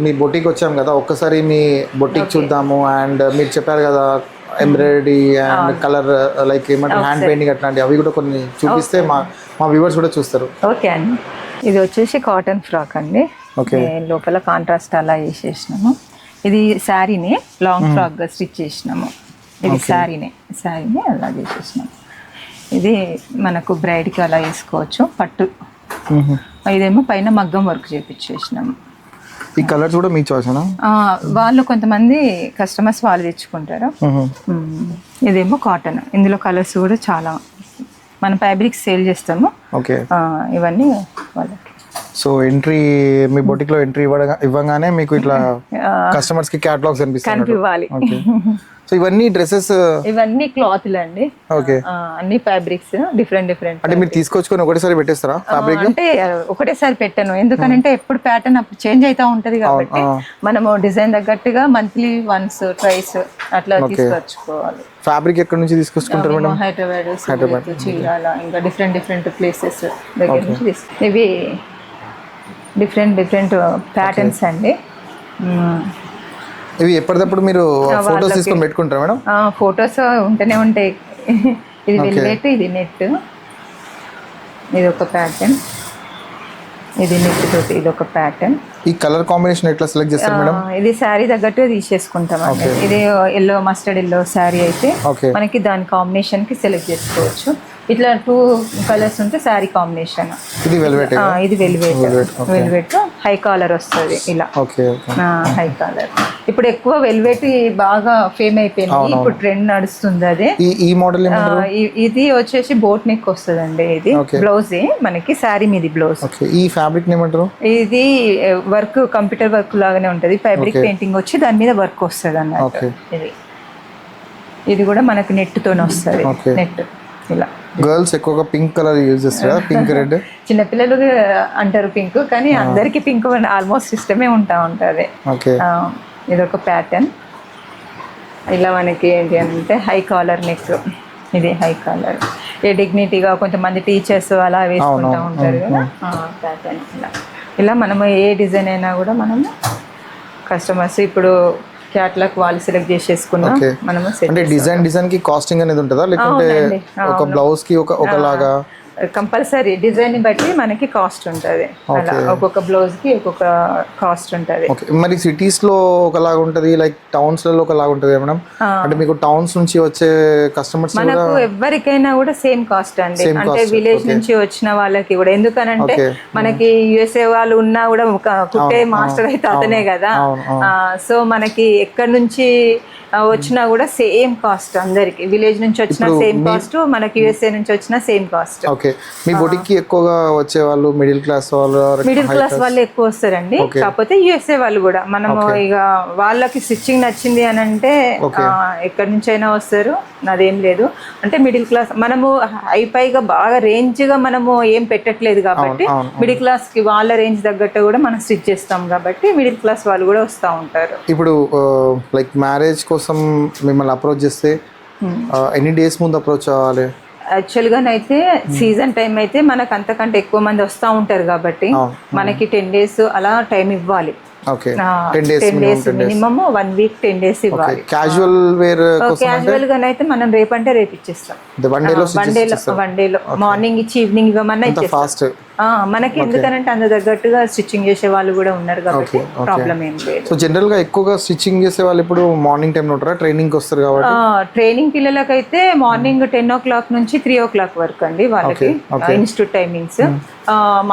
మీ బొటిక్ వచ్చాం కదా, ఒక్కసారి మీ బొటిక్ చూద్దాము. అండ్ మీరు చెప్పారు కదా ఎంబ్రాయిడరీ అండ్ కలర్ లైక్ ఏమంటారు హ్యాండ్ పెయింటింగ్ అట్లాంటి, అవి కూడా కొన్ని చూపిస్తే మా వ్యూవర్స్ కూడా చూస్తారు. ఓకే అండి. ఇది వచ్చేసి కాటన్ ఫ్రాక్ అండి. ఓకే, లోపల కాంట్రాస్ట్ అలా వేసేసినాము. ఇది శారీని లాంగ్ ఫ్రాక్ గా స్టిచ్ చేసినాము. ఇది శారీని అలా చేసేసినాము. ఇది మనకు బ్రైడ్కి అలా వేసుకోవచ్చు, పట్టు. ఇదేమో పైన మగ్గం వర్క్ చేపించేసినాము. ఈ కలర్స్ కూడా మీ చాయిసేనా? వాళ్ళు కొంతమంది కస్టమర్స్ వాళ్ళు తెచ్చుకుంటారు. ఇదేమో కాటన్, ఇందులో కలర్స్ కూడా చాలా. మనం ఫ్యాబ్రిక్స్ సేల్ చేస్తాము. ఓకే, ఇవన్నీ వాళ్ళకి. సో ఎంట్రీ మీ బొటిక్ లో ఎంట్రీ ఇవ్వగానే మీకు ఇట్లా కస్టమర్స్ కి క్యాటలాగ్స్ కనిపివ్వాలి. సో ఇవన్నీ డ్రెస్సెస్, ఇవన్నీ క్లాత్లు అండి. ఓకే, అన్ని ఫ్యాబ్రిక్స్ డిఫరెంట్. అంటే మీరు తీసుకొచ్చుకొని ఒకటేసారి పెట్టేస్తారా ఫ్యాబ్రిక్? అంటే ఒకటేసారి పెట్టాను, ఎందుకంటే ఎప్పుడు ప్యాటర్న్ అప్పుడు చేంజ్ అవుతా ఉంటది కాబట్టి మనము డిజైన్ తగ్గట్టుగా మంత్లీ వన్స్ ట్రైస్ అట్లా తీసుకొచ్చుకోవాలి. ఫ్యాబ్రిక్ ఎక్కడి నుంచి తీసుకొచ్చుకుంటారు మేడం? హైదరాబాద్, చీరాల, ఇంకా డిఫరెంట్ ప్లేసెస్ దగ్గర నుంచి. ఇవి డిఫరెంట్ ప్యాటర్న్స్ అండి. ఇవి ఎప్పటికప్పుడు మీరు ఫోటోస్ తీసుకొని పెట్టుకుంటారా మేడం? ఫోటోస్ ఉంటూనే ఉంటాయి. ఇది వెల్వెట్, ఇది నెట్, ఇది ఒక ప్యాటర్న్, ఇది నెట్ తోటి ఇది ఒక ప్యాటర్న్. ఈ కలర్ కాంబినేషన్ ఎట్లా సెలెక్ట్ చేస్తారు మేడం? ఇది శారీ తగ్గట్టు తీసేసుకుంటాం అండి. ఇది ఎల్లో, మస్టర్డ్ ఎల్లో శారీ అయితే మనకి దాని కాంబినేషన్ కి సెలెక్ట్ చేసుకోవచ్చు. ఇట్లా 2 కలర్స్ ఉంటే శారీ కాంబినేషన్. ఇది వెల్వెట్, ఇది వెల్వెట్ హై కాలర్ వస్తుంది ఇలా. హై కాలర్ ఇప్పుడు ఎక్కువ వెల్వెట్ బాగా ఫేమ్ అయిపోయింది, ఇప్పుడు ట్రెండ్ నడుస్తుంది అదే. ఈ మోడల్ ఇది వచ్చేసి బోట్ నెక్ వస్తుందండి. ఇది బ్లౌజ్ మనకి శారీ మీది బ్లౌజ్. ఈ ఫ్యాబ్రిక్ ఏమంటారు? ఇది వర్క్ కంప్యూటర్ వర్క్ లాగానే ఉంటది, ఫ్యాబ్రిక్ పెయింటింగ్ వచ్చి దాని మీద వర్క్ వస్తుంది అన్నట్టు. ఇది కూడా మనకి నెట్ తోనే వస్తుంది. నెట్ ఇలా. గర్ల్స్ ఎక్కువగా పింక్ కలర్ యూజ్ చేస్తారా? Pink, red. చిన్నపిల్లలు అంటారు పింక్, కానీ అందరికి పింక్ ఆల్మోస్ట్ ఇష్టమే ఉంటది. ఇది ఒక ప్యాటర్న్. ఇలా మనకి ఏంటి అంటే హై కాలర్ నెక్, ఇది హై కాలర్. ఏ డిగ్నిటీగా కొంతమంది టీచర్స్ అలా వేసుకుంటూ ఉంటారు కదా, ప్యాటర్న్ ఇలా మనము ఏ డిజైన్ అయినా కూడా మనము కస్టమర్స్ ఇప్పుడు క్యాట్లాగ్ వాళ్ళు సెలెక్ట్ చేసేసుకున్నాం మనము. అంటే డిజైన్ కి కాస్టింగ్ అనేది ఉంటుందా లేకుంటే ఒక బ్లౌజ్ కి ఒకలాగా? కంపల్సరీ డిజైన్ బట్టి మనకి కాస్ట్ ఉంటుంది. అలా ఒక్కొక్క బ్లౌజ్ కి ఒక్కొక్క కాస్ట్ ఉంటుంది. ఓకే, మరి సిటీస్ లో ఒకలాగా ఉంటుంది, లైక్ టౌన్స్ లలో ఒకలాగా ఉంటుంది మేడం. అంటే మీకు టౌన్స్ నుంచి వచ్చే కస్టమర్స్ మనకు ఎవరికైనా కూడా సేమ్ కాస్ట్ అండి. అంటే విలేజ్ నుంచి వచ్చిన వాళ్ళకి కూడా, ఎందుకనంటే మనకి యుఎస్ఏ వాళ్ళు ఉన్నా కూడా ఒక కుట్టే మాస్టర్ అయితే అతనే కదా. సో మనకి ఎక్కడి నుంచి వచ్చినా కూడా సేమ్ కాస్ట్ అందరికి. విలేజ్ నుంచి వచ్చిన సేమ్ కాస్ట్, మనకి యుఎస్ఏ నుంచి వచ్చిన సేమ్ కాస్ట్. ఓకే, మీ బొటిక్ కి ఎక్కువగా వచ్చే వాళ్ళు మిడిల్ క్లాస్ వాళ్ళు ఎక్కువ వస్తారండి. కాకపోతే యుఎస్ఏ వాళ్ళు కూడా మనము ఇక వాళ్ళకి స్టిచ్చింగ్ నచ్చింది అని అంటే ఎక్కడి నుంచి అయినా వస్తారు, అదేం లేదు. అంటే మిడిల్ క్లాస్ మనము హైపైగా బాగా రేంజ్ గా మనము ఏం పెట్టట్లేదు కాబట్టి మిడిల్ క్లాస్ కి వాళ్ళ రేంజ్ తగ్గట్టు కూడా మనం స్టిచ్ చేస్తాం కాబట్టి మిడిల్ క్లాస్ వాళ్ళు కూడా వస్తూ ఉంటారు. ఇప్పుడు లైక్ మ్యారేజ్ కోసం మిమ్మల్ని అప్రోచ్ చేస్తే ఎన్ని డేస్ ముందు అప్రోచ్ అవ్వాలి? యాక్చువల్గానైతే సీజన్ టైం అయితే మనకు అంతకంటే ఎక్కువ మంది వస్తూ ఉంటారు కాబట్టి మనకి 10 days అలా టైం ఇవ్వాలి. Okay, 10 days minimum 1 week 10 days ఇవ్వాలి. క్యాజువల్ వేర్ క్యాజువల్ గా అయితే మనం రేపంటే రేపు ఇచ్చేస్తాం. వన్ డేలో మార్నింగ్ ఇచ్చి ఈవినింగ్ ఇవ్వమన్నా ఇచ్చేస్తాం. మనకి ఎందుకనంటే అంత తగ్గట్టుగా స్టిచ్చింగ్ చేసే వాళ్ళు కూడా ఉన్నారు కాబట్టి ప్రాబ్లం ఏం లేదు. సో జనరల్ గా ఎక్కువగా స్టిచ్చింగ్ చేసే వాళ్ళు ఇప్పుడు మార్నింగ్ టైం లో ఉంటారా? ట్రైనింగ్ వస్తారు కాబట్టి ట్రైనింగ్ పిల్లలకైతే మార్నింగ్ 10 o'clock నుంచి 3 o'clock వరకు అండి వాళ్ళకి ఇన్స్టిట్యూట్ టైమింగ్స్.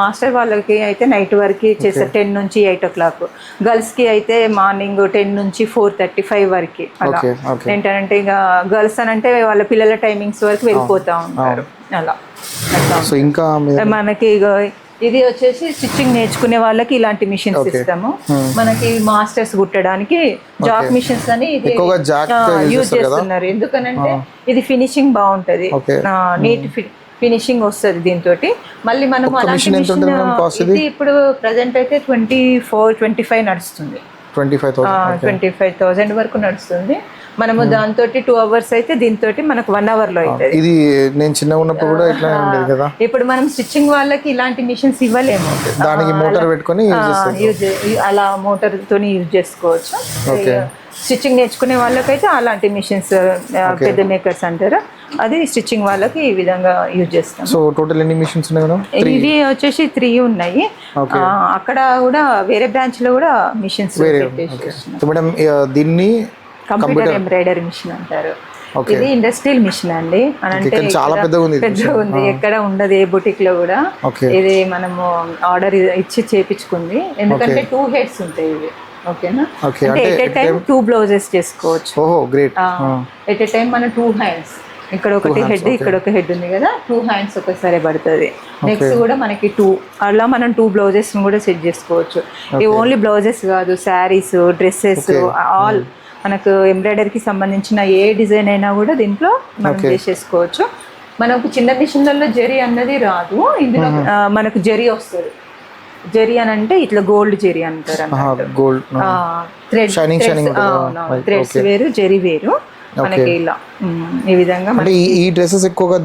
మాస్టర్ వాళ్ళకి అయితే నైట్ వరకు చేస్తారు 10 నుంచి 8 o'clock. గర్ల్స్ కి అయితే మార్నింగ్ 10 నుంచి 4:35 వరకు. అలా ఏంటంటే ఇక గర్ల్స్ అని అంటే వాళ్ళ పిల్లల టైమింగ్స్ వరకు వెళ్ళిపోతా ఉంటారు అలా. సో ఇంకా మనకి ఇది వచ్చేసి స్టిచ్చింగ్ నేర్చుకునే వాళ్ళకి ఇలాంటి మిషన్స్ ఇస్తాము. మనకి మాస్టర్స్ కుట్టడానికి జాక్ మిషన్స్ అని ఇది యూజ్ చేస్తున్నారు. ఎందుకనంటే ఇది ఫినిషింగ్ బాగుంటది, నీట్ ఫినిషింగ్ వస్తుంది దీంతో. మళ్ళీ మనము అలాంటి మిషన్ ఇది ఇప్పుడు ప్రజెంట్ అయితే 24-25 నడుస్తుంది. 25,000 వరకు నడుస్తుంది. మనము దాంతో 2 hours అయితే దీంతో మనకు 1 hour లో అవుతుంది. ఇది నేను చిన్నగా ఉన్నప్పుడు కూడా ఇట్లా ఉండేది కదా. ఇప్పుడు మనం స్టిచ్చింగ్ వాళ్ళకి ఇలాంటి మిషన్స్ ఇవ్వలేము, దానికి మోటార్ పెట్టుకొని అలా మోటార్ తోని యూజ్ చేసుకోవచ్చు. స్టిచ్చింగ్ నేర్చుకునే వాళ్ళకైతే అలాంటి మిషన్స్ పెద్ద మేకర్స్ అంటారు, అది స్టిచ్చింగ్ వాళ్ళకి ఈ విధంగా యూజ్ చేస్తాం. సో టోటల్ ఎన్ని మిషన్స్ ఉన్నాయి మేడం? ఇవి వచ్చేసి 3 ఉన్నాయి. అక్కడ కూడా వేరే బ్రాంచ్ లో కూడా మిషన్స్ మేడం. దీన్ని కంప్యూటర్ ఎంబ్రాయిడరీ మిషన్ అంటారు. ఇది ఇండస్ట్రియల్ మిషన్ అండి అని అంటే చాలా పెద్దగా ఉంది, ఎక్కడ ఉండదు ఏ బుటిక్ లో కూడా. ఇది మనము ఆర్డర్ ఇచ్చి చేపించుకుంది, ఎందుకంటే 2 heads ఉంటాయి ఇవి. ఓకేనా, అంటే ఎట్ ఎ టైం 2 blouses చేసుకోవచ్చు. ఓహో గ్రేట్. ఎట్ ఎ టైం మన 2 hands, ఇక్కడ ఒకటి హెడ్ ఇక్కడ ఒక హెడ్ ఉంది కదా, 2 hands ఒకసారి పడుతుంది. నెక్స్ట్ కూడా మనకి 2 అలా మనం 2 blouses కూడా సెట్ చేసుకోవచ్చు. ఇవి ఓన్లీ బ్లౌజెస్ కాదు, శారీస్, డ్రెస్సెస్, ఆల్ మనకు ఎంబ్రాయిడరీకి సంబంధించిన ఏ డిజైన్ అయినా కూడా దీంట్లో మనం చేసేసుకోవచ్చు. మనకు చిన్న మిషన్లలో జరీ అన్నది రాదు, ఇందులో మనకు జరీ వస్తుంది. జరీ అని అంటే ఇట్లా గోల్డ్ జరీ అంటారు అన్నమాట. థ్రెడ్స్ వేరు, జరీ వేరు. మనకి ఇలా ఈ విధంగా ఈ డ్రెస్సెస్ ఎక్కువగా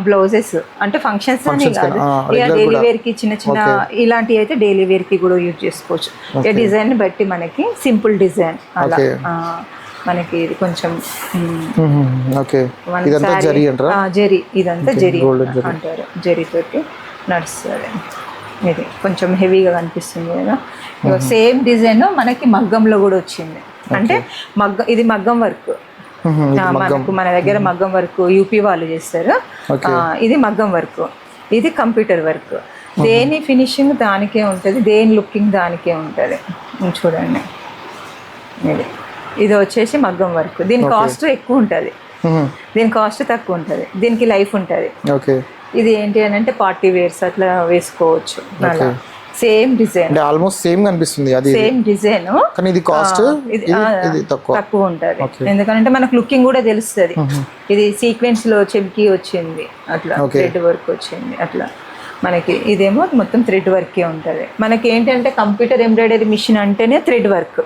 బ్లౌజెస్ అంటే ఫంక్షన్స్ అని కాదు, ఇక డైలీ వేర్ కి చిన్న చిన్న ఇలాంటివి అయితే డైలీ వేర్ కి కూడా యూజ్ చేసుకోవచ్చు. ఈ డిజైన్ బట్టి మనకి సింపుల్ డిజైన్ అలా మనకి ఇది కొంచెం జరీ, ఇదంతా జరీ అంటారు, జరీతోటి నడుస్తుంది. ఇది కొంచెం హెవీగా కనిపిస్తుంది కదా. సేమ్ డిజైన్ మనకి మగ్గంలో కూడా వచ్చింది. అంటే ఇది మగ్గం వర్క్, మనకు మన దగ్గర మగ్గం వర్క్ యూపీ వాళ్ళు చేస్తారు. ఇది మగ్గం వర్క్, ఇది కంప్యూటర్ వర్క్. దేని ఫినిషింగ్ దానికే ఉంటుంది, దేని లుకింగ్ దానికే ఉంటుంది. చూడండి, ఇది వచ్చేసి మగ్గం వర్క్. దీని కాస్ట్ ఎక్కువ ఉంటుంది, దీని కాస్ట్ తక్కువ ఉంటుంది, దీనికి లైఫ్ ఉంటుంది. ఇది ఏంటి అని అంటే పార్టీ వేర్స్ అట్లా వేసుకోవచ్చు. అలా సేమ్ డిజైన్, ఆల్మోస్ట్ సేమ్ కనిపిస్తుంది, అది సేమ్ డిజైన్, కానీ ఇది కాస్ట్ తక్కువ ఉంటుంది. ఎందుకంటే మనకు లుకింగ్ కూడా తెలుస్తుంది. ఇది సీక్వెన్స్ లో చెమ్కి వచ్చింది, అట్లా థ్రెడ్ వర్క్ వచ్చింది అట్లా. మనకి ఇదేమో మొత్తం థ్రెడ్ వర్కే ఉంటుంది. మనకి ఏంటంటే కంప్యూటర్ ఎంబ్రాయిడరీ మిషన్ అంటేనే థ్రెడ్ వర్క్,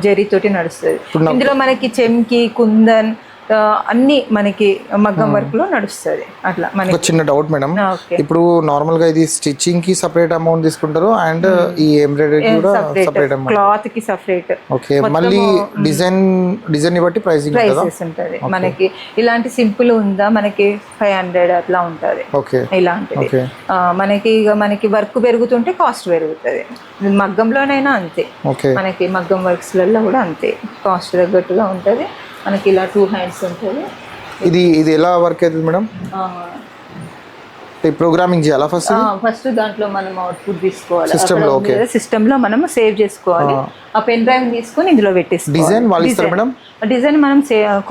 జరీ తోటి నడుస్తుంది. ఇందులో మనకి చెమ్కి, కుందన్, అన్ని మనకి మగ్గం వర్క్ లో నడుస్తుంది అట్లా ఒక మనకి. చిన్న డౌట్ మేడం, ఓకే, ఇప్పుడు నార్మల్ గా ఇది స్టిచ్చింగ్ కి సపరేట్ అమౌంట్ తీసుకుంటారు అండ్ ఈ ఎంబ్రాయిడరీ కూడా సపరేట్ అమౌంట్. క్లాత్ కి సపరేట్ ఓకే, మళ్ళీ డిజైన్ ని బట్టి ప్రైసింగ్ ఉంటుందా? ప్రైసెస్ ఉంటది మనకి. ఇలాంటి సింపుల్ ఉందా మనకి 500 అట్లా ఉంటది. ఓకే, ఇలాంటిది ఓకే, మనకి ఇక మనకి వర్క్ పెరుగుతుంటే కాస్ట్ పెరుగుతుంది. మగ్గంలోనైనా అంతే, ఓకే, మనకి మగ్గం వర్క్స్ లలో కూడా అంతే కాస్ట్ తగ్గట్టుగా ఉంటుంది. మనకి ఇలా 2 హ్యాండ్స్ ఉంటుంది. ఇది ఎలా వర్క్ అవుతుంది మేడం? ప్రోగ్రామింగ్ చేయాలా ఫస్ట్? ఫస్ట్ దాంట్లో మనం అవుట్పుట్ తీసుకోవాలి సిస్టమ్ లో. ఓకే, సిస్టమ్ లో మనం సేవ్ చేసుకోవాలి. ఆ పెన్ డ్రైవ్ తీసుకొని ఇందులో పెట్టేసుకోవాలి. డిజైన్ వాళ్ళు ఇస్తారు మేడం? డిజైన్ మనం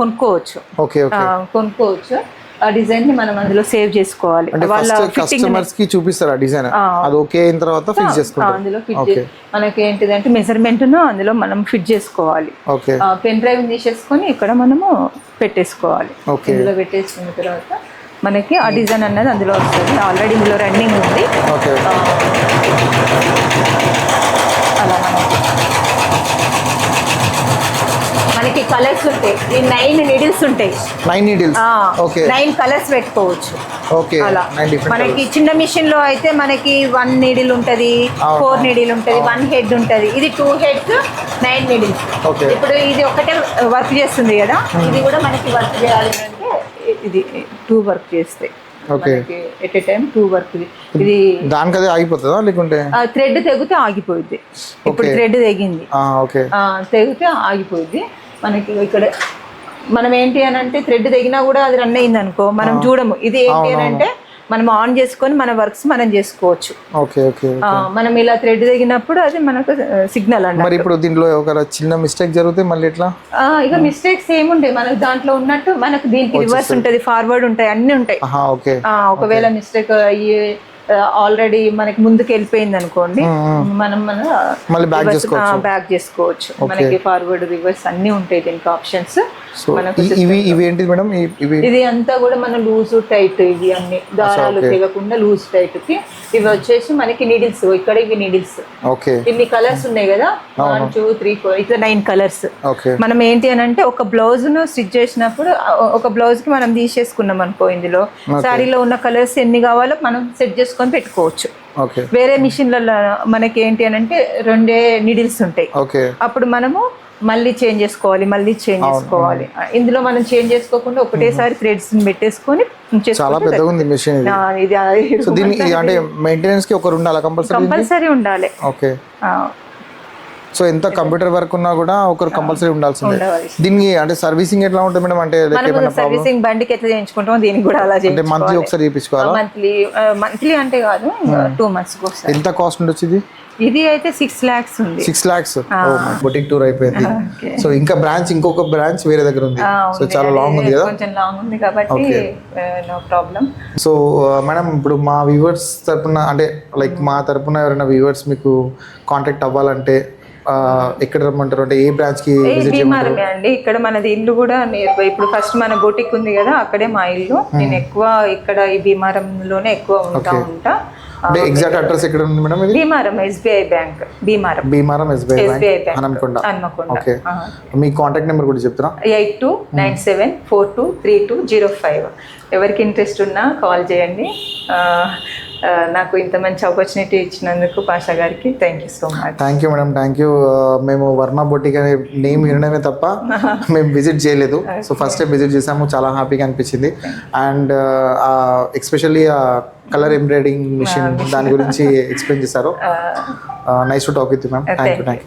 కొనుక్కోవచ్చు. ఓకే, ఓకే, కొనుక్కోవచ్చు. ఆ డిజైన్ ని మనం అందులో సేవ్ చేసుకోవాలి. వాళ్ళ కస్టమర్స్ కి చూపిస్తారు ఆ డిజైన్, అది ఓకే అయిన తర్వాత ఫిక్స్ చేసుకుంటారు. అందులో ఫిట్ మనకి ఏంటిదంటే మెజర్మెంట్ అందులో మనం ఫిట్ చేసుకోవాలి. ఓకే, పెన్ డ్రైవ్ తీసేసుకొని ఇక్కడ మనము పెట్టేసుకోవాలి. ఓకే, ఇందులో పెట్టేసుకున్న తర్వాత మనకి ఆ డిజైన్ అన్నది అందులో వస్తుంది. ఆల్రెడీ ఇందులో రన్నింగ్ ఉంది. ఓకే, అలా మనకి కలర్స్ ఉంటాయి. ఈ 9 నీడిల్స్ ఉంటాయి. 9 నీడిల్స్. ఓకే, 9 కలర్స్ పెట్టుకోవచ్చు. ఓకే, అలా 9 డిఫరెంట్. మనకి చిన్న మిషన్ లో అయితే మనకి 1 నీడిల్ ఉంటది, 4 నీడిల్ ఉంటది, 1 హెడ్ ఉంటది. ఇది 2 హెడ్స్ 9 నీడిల్స్. ఓకే, ఇప్పుడు ఇది ఒకటే వర్క్ చేస్తుంది కదా, ఇది కూడా మనకి వర్క్ చేయాలి అంటే ఇది 2 వర్క్ చేస్తాయి. Okay, at a time 2 work. ఇది దానికి అదే ఆగిపోతుందా లేకుంటే? థ్రెడ్ తెగితే ఆగిపోయింది. ఇప్పుడు థ్రెడ్ తెగింది, ఓకే, తెగితే ఆగిపోయింది. మనకి ఇక్కడ మనం ఏంటి అని అంటే థ్రెడ్ తెగినా కూడా అది రన్ అయింది అనుకో మనం చూడము. ఇది ఏంటి అని అంటే మనం ఆన్ చేసుకొని మన వర్క్స్ మనం చేసుకోవచ్చు. ఓకే, ఓకే, మనం ఇలా థ్రెడ్ తెగినప్పుడు అది మనకు సిగ్నల్ అండి. మరి ఇప్పుడు దీంట్లో ఒక చిన్న మిస్టేక్ జరిగితే మళ్ళీ ఎట్లా? ఇక మిస్టేక్స్ ఏముంటాయి మనకు దాంట్లో ఉన్నట్టు, మనకు దీనికి రివర్స్ ఉంటది, ఫార్వర్డ్ ఉంటాయి, అన్ని ఉంటాయి. ఓకే, ఒకవేళ మిస్టేక్ అయ్యి ఆల్రెడీ మనకి ముందుకు వెళ్ళిపోయింది అనుకోండి, మనం మళ్ళీ బ్యాక్ చేసుకోవచ్చు. మనకి ఫార్వర్డ్ రివర్స్ అన్ని ఉంటాయి దీనికి ఆప్షన్స్. ఇవి ఏంటి మేడం? ఇది అంతా కూడా మన లూజ్ టైట్, ఇవి అన్ని దారాలు తెగకుండా లూజ్ టైట్ కి. ఇవి వచ్చేసి మనకి నీడిల్స్. ఇక్కడ ఇవి నీడిల్స్. ఓకే, ఇన్ని కలర్స్ ఉన్నాయి కదా, 1 2 3 4 ఇట్లా 9 కలర్స్. మనం ఏంటి అని అంటే ఒక బ్లౌజ్ ను స్టిచ్ చేసినప్పుడు ఒక బ్లౌజ్ కి మనం తీసేసుకున్నాం అనుకో, ఇందులో శారీలో ఉన్న కలర్స్ ఎన్ని కావాలో మనం సెట్ చేసుకొని పెట్టుకోవచ్చు. వేరే మిషన్లలో మనకి ఏంటి అని అంటే 2 నీడిల్స్ ఉంటాయి. అప్పుడు మనము మళ్ళీ చేంజ్ చేసుకోవాలి. ఇందులో మనం చేంజ్ చేసుకోకుండా ఒకటేసారి థ్రెడ్స్ పెట్టేసుకొని చాలా పెద్దగా ఉంది మిషన్ ఇది. సో దీనికి అంటే మెయింటెనెన్స్ కి ఒకరు ఉండాలి, కంపల్సరీ ఉండాలి. ఓకే, సో ఎంత కంప్యూటర్ వర్క్ ఉన్నా కూడా ఒకరు కంపల్సరీ ఉండాల్సిందే. దీనికి అంటే సర్వీసింగ్ ఎట్లా ఉంటుంది మేడం? అంటే సర్వీసింగ్ బండికి ఎట్లా చేయించుకుంటాం దీనికి కూడా అలా అంటే మంత్లీ ఒకసారి చేయించుకోవాలా? మంత్లీ అంటే కాదు, 2 months కోసం. ఎంత కాస్ట్ ఉండొచ్చు ఇది? ఇది అయితే 6 lakhs ఉంది. 6 lakhs. బొటిక్ టూర్ అయిపోయింది. సో ఇంకా ఇంకొక బ్రాంచ్ వేరే దగ్గర ఉంది. సో చాలా లాంగ్ ఉంది కదా? కొంచెం లాంగ్ ఉంది కాబట్టి నో ప్రాబ్లం. సో మేడం, ఇప్పుడు మా వ్యూవర్స్ తరపున అంటే లైక్ మా తరపున ఎవరైనా వ్యూవర్స్ మీకు కాంటాక్ట్ అవ్వాలంటే ఎక్కడ రమ్మంటారు? అంటే ఏ బ్రాంచ్ కి విజిట్ చేయమంటారు? భీమారమే అండి. ఇక్కడ మనది ఇల్లు కూడా నియర్ బై. ఇప్పుడు ఫస్ట్ మన బొటిక్ ఉంది కదా, అక్కడే మా ఇల్లు. నేను ఎక్కువ ఇక్కడ ఈ భీమారంలోనే ఎక్కువ ఉంటా. అంటే ఎగ్జాక్ట్ అడ్రస్ ఎక్కడ ఉంది మేడం? ఇది Bhimaram SBI bank. Bhimaram SBI bank Hanamkonda. Okay, మీ కాంటాక్ట్ నెంబర్ కూడా చెప్తారా? 8297423205. ఎవరికి ఇంట్రెస్ట్ ఉన్నా కాల్ చేయండి. నాకు ఇంత మంచి ఆపర్చునిటీ ఇచ్చినందుకు పాషా గారికి thank you so much. Thank you madam, thank you. మేము వర్మ బొటిక్ అనే నేమ్ వినడమే తప్ప మేము విజిట్ చేయలేదు. సో ఫస్ట్ టైం విజిట్ చేసాము, చాలా హ్యాపీగా అనిపించింది. And especially colour embroidering machine దాని గురించి ఎక్స్ప్లెయిన్ చేశారు. Nice to talk with you ma'am. Thank you.